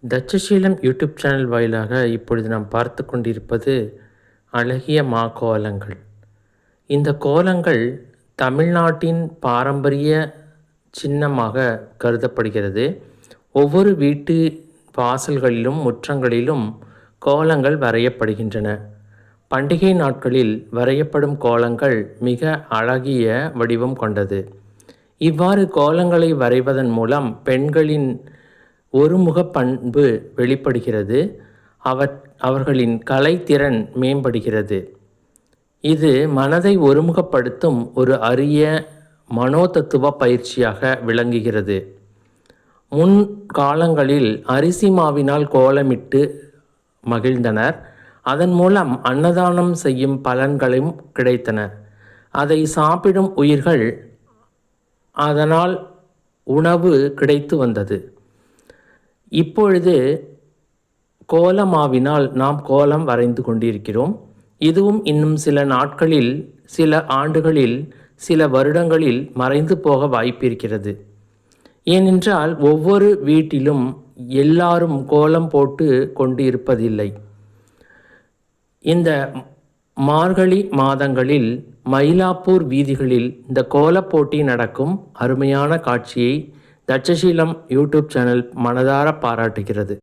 Takshashila YouTube channel வாயிலாக இப்பொழுது நாம் பார்த்து கொண்டிருப்பது அழகிய மா கோலங்கள். இந்த கோலங்கள் தமிழ்நாட்டின் பாரம்பரிய சின்னமாக கருதப்படுகிறது. ஒவ்வொரு வீட்டு வாசல்களிலும் முற்றங்களிலும் கோலங்கள் வரையப்படுகின்றன. பண்டிகை நாட்களில் வரையப்படும் கோலங்கள் மிக அழகிய வடிவம் கொண்டது. இவ்வாறு கோலங்களை வரைவதன் மூலம் பெண்களின் ஒருமுக பண்பு வெளிப்படுகிறது. அவர்களின் கலைத்திறன் மேம்படுகிறது. இது மனதை ஒருமுகப்படுத்தும் ஒரு அரிய மனோதத்துவ பயிற்சியாக விளங்குகிறது. முன்காலங்களில் அரிசி மாவினால் கோலமிட்டு மகிழ்ந்தனர். அதன் மூலம் அன்னதானம் செய்யும் பலன்களும் கிடைத்தன. அதை சாப்பிடும் உயிர்கள் அதனால் உணவு கிடைத்து வந்தது. இப்பொழுது கோலமாவினால் நாம் கோலம் வரைந்து கொண்டிருக்கிறோம். இதுவும் இன்னும் சில நாட்களில், சில ஆண்டுகளில், சில வருடங்களில் மறைந்து போக வாய்ப்பிருக்கிறது. ஏனென்றால் ஒவ்வொரு வீட்டிலும் எல்லாரும் கோலம் போட்டு கொண்டு இருப்பதில்லை. இந்த மார்கழி மாதங்களில் மயிலாப்பூர் வீதிகளில் இந்த கோலப் போட்டி நடக்கும் அருமையான காட்சியை தட்சசீலம் யூடியூப் சேனல் மனதார பாராட்டுகிறது.